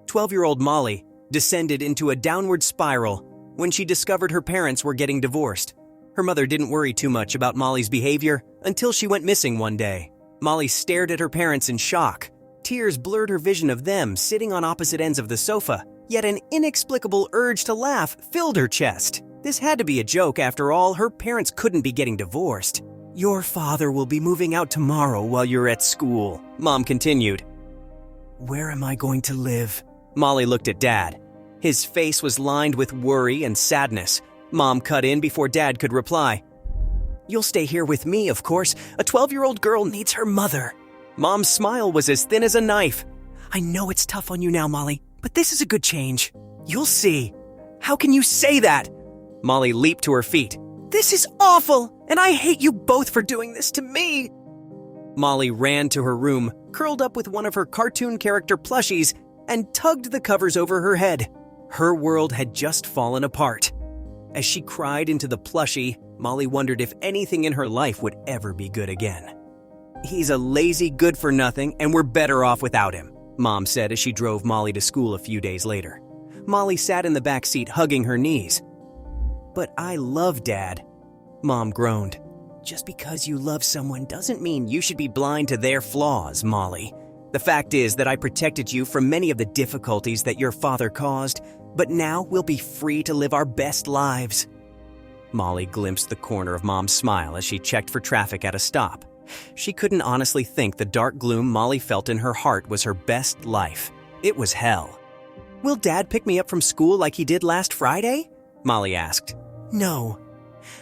12-year-old Molly descended into a downward spiral when she discovered her parents were getting divorced. Her mother didn't worry too much about Molly's behavior until she went missing one day. Molly stared at her parents in shock. Tears blurred her vision of them sitting on opposite ends of the sofa, yet an inexplicable urge to laugh filled her chest. This had to be a joke after all, her parents couldn't be getting divorced. "Your father will be moving out tomorrow while you're at school," Mom continued. "Where am I going to live?" Molly looked at Dad. His face was lined with worry and sadness. Mom cut in before Dad could reply. "You'll stay here with me, of course. A 12-year-old girl needs her mother." Mom's smile was as thin as a knife. "I know it's tough on you now, Molly, but this is a good change. You'll see." "How can you say that?" Molly leaped to her feet. "This is awful, and I hate you both for doing this to me." Molly ran to her room, curled up with one of her cartoon character plushies, and tugged the covers over her head. Her world had just fallen apart. As she cried into the plushie, Molly wondered if anything in her life would ever be good again. "He's a lazy good-for-nothing, and we're better off without him," Mom said as she drove Molly to school a few days later. Molly sat in the back seat hugging her knees. "But I love Dad," Mom groaned. "Just because you love someone doesn't mean you should be blind to their flaws, Molly. The fact is that I protected you from many of the difficulties that your father caused, but now we'll be free to live our best lives." Molly glimpsed the corner of Mom's smile as she checked for traffic at a stop. She couldn't honestly think the dark gloom Molly felt in her heart was her best life. It was hell. "Will Dad pick me up from school like he did last Friday?" Molly asked. "No."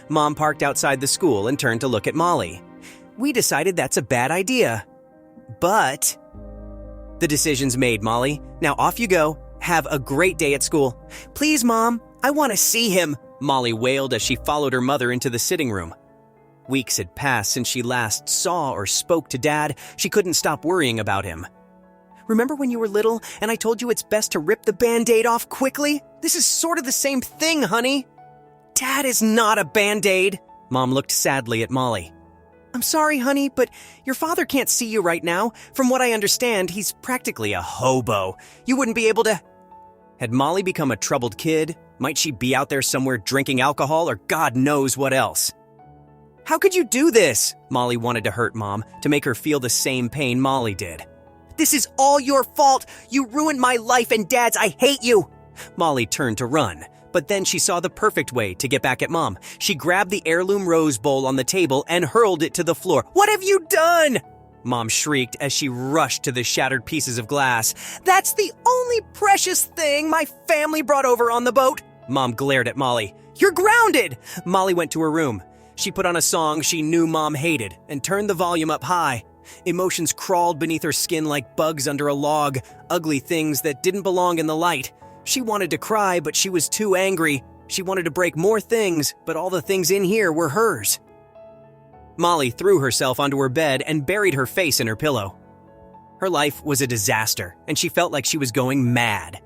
Mom parked outside the school and turned to look at Molly. "We decided that's a bad idea. But..." "The decision's made, Molly. Now off you go. Have a great day at school." "Please, Mom, I want to see him," Molly wailed as she followed her mother into the sitting room. Weeks had passed since she last saw or spoke to Dad. She couldn't stop worrying about him. "Remember when you were little and I told you it's best to rip the Band-Aid off quickly? This is sort of the same thing, honey." "Dad is not a Band-Aid." Mom looked sadly at Molly. "I'm sorry, honey, but your father can't see you right now. From what I understand, he's practically a hobo. You wouldn't be able to..." Had Molly become a troubled kid? Might she be out there somewhere drinking alcohol or God knows what else? "How could you do this?" Molly wanted to hurt Mom, to make her feel the same pain Molly did. "This is all your fault. You ruined my life and Dad's. I hate you." Molly turned to run, but then she saw the perfect way to get back at Mom. She grabbed the heirloom rose bowl on the table and hurled it to the floor. "What have you done?" Mom shrieked as she rushed to the shattered pieces of glass. "That's the only precious thing my family brought over on the boat." Mom glared at Molly. "You're grounded!" Molly went to her room. She put on a song she knew Mom hated and turned the volume up high. Emotions crawled beneath her skin like bugs under a log, ugly things that didn't belong in the light. She wanted to cry, but she was too angry. She wanted to break more things, but all the things in here were hers. Molly threw herself onto her bed and buried her face in her pillow. Her life was a disaster, and she felt like she was going mad.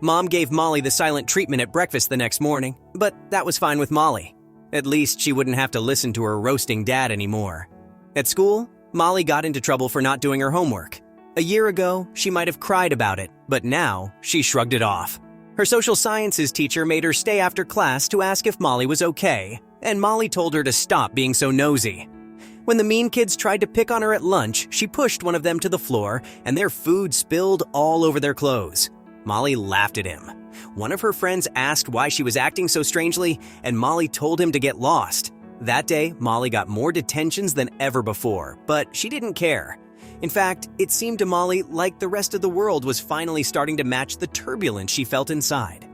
Mom gave Molly the silent treatment at breakfast the next morning, but that was fine with Molly. At least she wouldn't have to listen to her roasting Dad anymore. At school, Molly got into trouble for not doing her homework. A year ago, she might have cried about it, but now she shrugged it off. Her social sciences teacher made her stay after class to ask if Molly was okay, and Molly told her to stop being so nosy. When the mean kids tried to pick on her at lunch, she pushed one of them to the floor, and their food spilled all over their clothes. Molly laughed at him. One of her friends asked why she was acting so strangely, and Molly told him to get lost. That day, Molly got more detentions than ever before, but she didn't care. In fact, it seemed to Molly like the rest of the world was finally starting to match the turbulence she felt inside.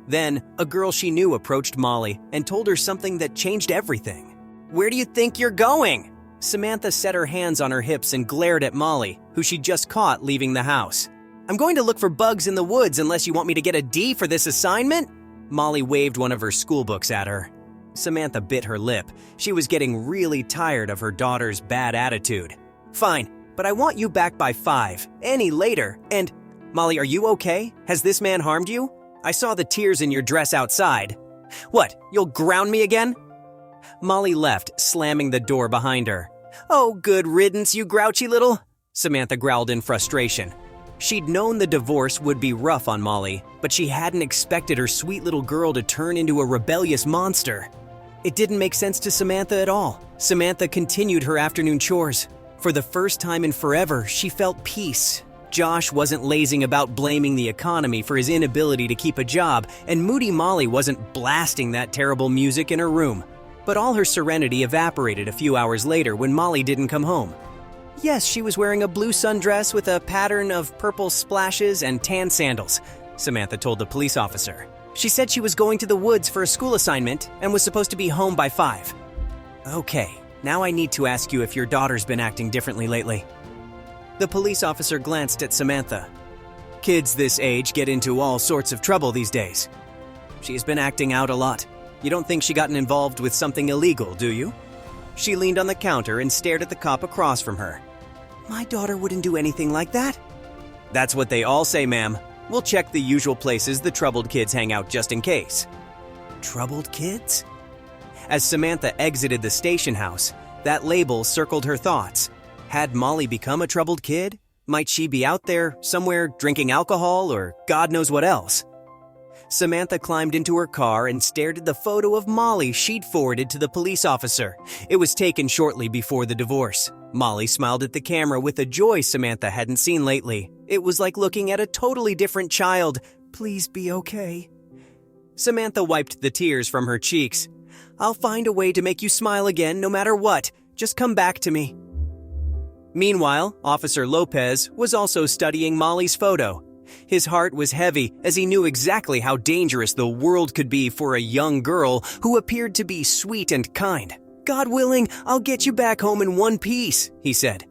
Then, a girl she knew approached Molly and told her something that changed everything. "Where do you think you're going?" Samantha set her hands on her hips and glared at Molly, who she just caught leaving the house. "I'm going to look for bugs in the woods unless you want me to get a D for this assignment?" Molly waved one of her school books at her. Samantha bit her lip. She was getting really tired of her daughter's bad attitude. "Fine, but I want you back by 5, any later, and..." "Molly, are you okay? Has this man harmed you? I saw the tears in your dress outside." "What, you'll ground me again?" Molly left, slamming the door behind her. "Oh, good riddance, you grouchy little..." Samantha growled in frustration. She'd known the divorce would be rough on Molly, but she hadn't expected her sweet little girl to turn into a rebellious monster. It didn't make sense to Samantha at all. Samantha continued her afternoon chores. For the first time in forever, she felt peace. Josh wasn't lazing about blaming the economy for his inability to keep a job, and Moody Molly wasn't blasting that terrible music in her room. But all her serenity evaporated a few hours later when Molly didn't come home. Yes, she was wearing a blue sundress with a pattern of purple splashes and tan sandals, Samantha told the police officer. She said she was going to the woods for a school assignment and was supposed to be home by 5. Okay, now I need to ask you if your daughter's been acting differently lately. The police officer glanced at Samantha. Kids this age get into all sorts of trouble these days. She's been acting out a lot. You don't think she gotten involved with something illegal, do you? She leaned on the counter and stared at the cop across from her. My daughter wouldn't do anything like that. That's what they all say, ma'am. We'll check the usual places the troubled kids hang out just in case. Troubled kids? As Samantha exited the station house, that label circled her thoughts. Had Molly become a troubled kid? Might she be out there somewhere drinking alcohol or God knows what else? Samantha climbed into her car and stared at the photo of Molly she'd forwarded to the police officer. It was taken shortly before the divorce. Molly smiled at the camera with a joy Samantha hadn't seen lately. It was like looking at a totally different child. Please be okay. Samantha wiped the tears from her cheeks. I'll find a way to make you smile again no matter what. Just come back to me. Meanwhile, Officer Lopez was also studying Molly's photo. His heart was heavy as he knew exactly how dangerous the world could be for a young girl who appeared to be sweet and kind. God willing, I'll get you back home in one piece, he said.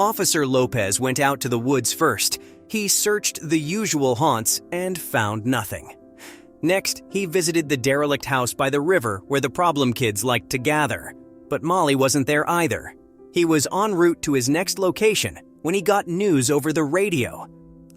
Officer Lopez went out to the woods first. He searched the usual haunts and found nothing. Next, he visited the derelict house by the river where the problem kids liked to gather. But Molly wasn't there either. He was en route to his next location when he got news over the radio.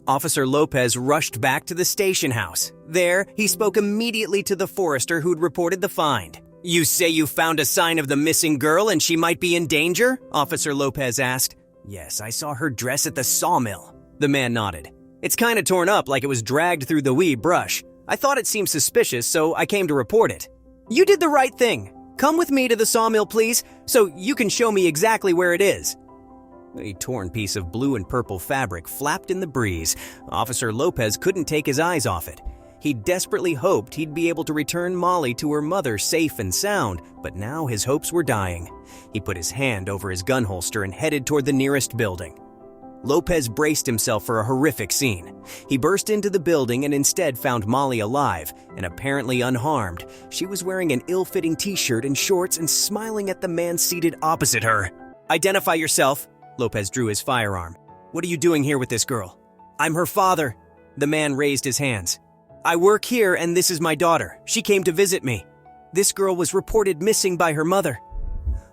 Officer Lopez rushed back to the station house. There, he spoke immediately to the forester who'd reported the find. You say you found a sign of the missing girl and she might be in danger? Officer Lopez asked. Yes, I saw her dress at the sawmill. The man nodded. It's kind of torn up like it was dragged through the wee brush. I thought it seemed suspicious, so I came to report it. You did the right thing. Come with me to the sawmill, please, so you can show me exactly where it is. A torn piece of blue and purple fabric flapped in the breeze. Officer Lopez couldn't take his eyes off it. He desperately hoped he'd be able to return Molly to her mother safe and sound, but now his hopes were dying. He put his hand over his gun holster and headed toward the nearest building. Lopez braced himself for a horrific scene. He burst into the building and instead found Molly alive and apparently unharmed. She was wearing an ill-fitting t-shirt and shorts and smiling at the man seated opposite her. Identify yourself. Lopez drew his firearm. What are you doing here with this girl? I'm her father. The man raised his hands. I work here and this is my daughter. She came to visit me. This girl was reported missing by her mother.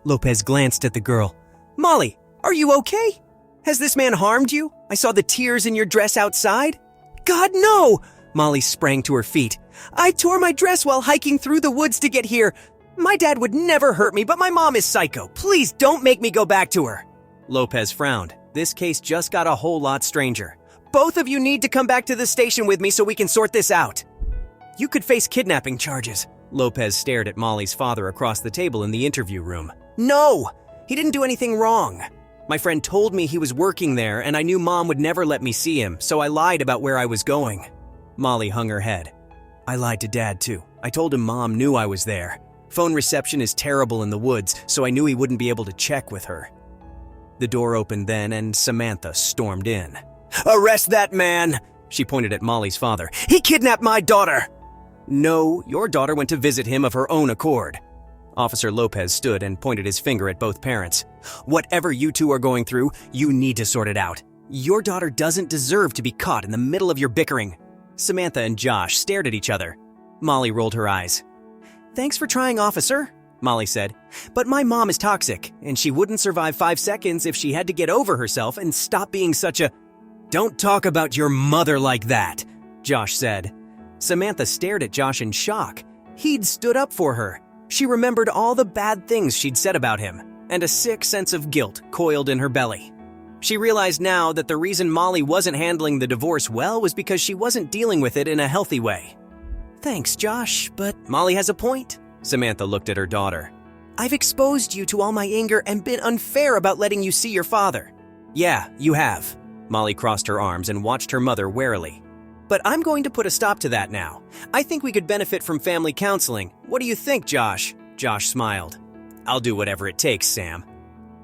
Lopez glanced at the girl. Molly, are you okay? Has this man harmed you? I saw the tears in your dress outside. God, no! Molly sprang to her feet. I tore my dress while hiking through the woods to get here. My dad would never hurt me, but my mom is psycho. Please don't make me go back to her. Lopez frowned. This case just got a whole lot stranger. Both of you need to come back to the station with me so we can sort this out. You could face kidnapping charges. Lopez stared at Molly's father across the table in the interview room. No! He didn't do anything wrong. My friend told me he was working there and I knew Mom would never let me see him, so I lied about where I was going. Molly hung her head. I lied to Dad too. I told him Mom knew I was there. Phone reception is terrible in the woods, so I knew he wouldn't be able to check with her. The door opened then and Samantha stormed in. Arrest that man! She pointed at Molly's father. He kidnapped my daughter! No, your daughter went to visit him of her own accord. Officer Lopez stood and pointed his finger at both parents. Whatever you two are going through, you need to sort it out. Your daughter doesn't deserve to be caught in the middle of your bickering. Samantha and Josh stared at each other. Molly rolled her eyes. Thanks for trying, officer, Molly said. But my mom is toxic, and she wouldn't survive 5 seconds if she had to get over herself and stop being such a... Don't talk about your mother like that, Josh said. Samantha stared at Josh in shock. He'd stood up for her. She remembered all the bad things she'd said about him, and a sick sense of guilt coiled in her belly. She realized now that the reason Molly wasn't handling the divorce well was because she wasn't dealing with it in a healthy way. "Thanks, Josh, but Molly has a point." Samantha looked at her daughter. "I've exposed you to all my anger and been unfair about letting you see your father." "Yeah, you have." Molly crossed her arms and watched her mother warily. "But I'm going to put a stop to that now. I think we could benefit from family counseling. What do you think, Josh?" Josh smiled. "I'll do whatever it takes, Sam."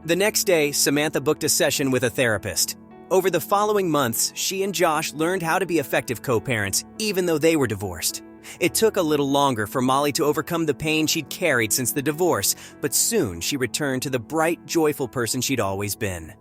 The next day, Samantha booked a session with a therapist. Over the following months, she and Josh learned how to be effective co-parents, even though they were divorced. It took a little longer for Molly to overcome the pain she'd carried since the divorce, but soon she returned to the bright, joyful person she'd always been.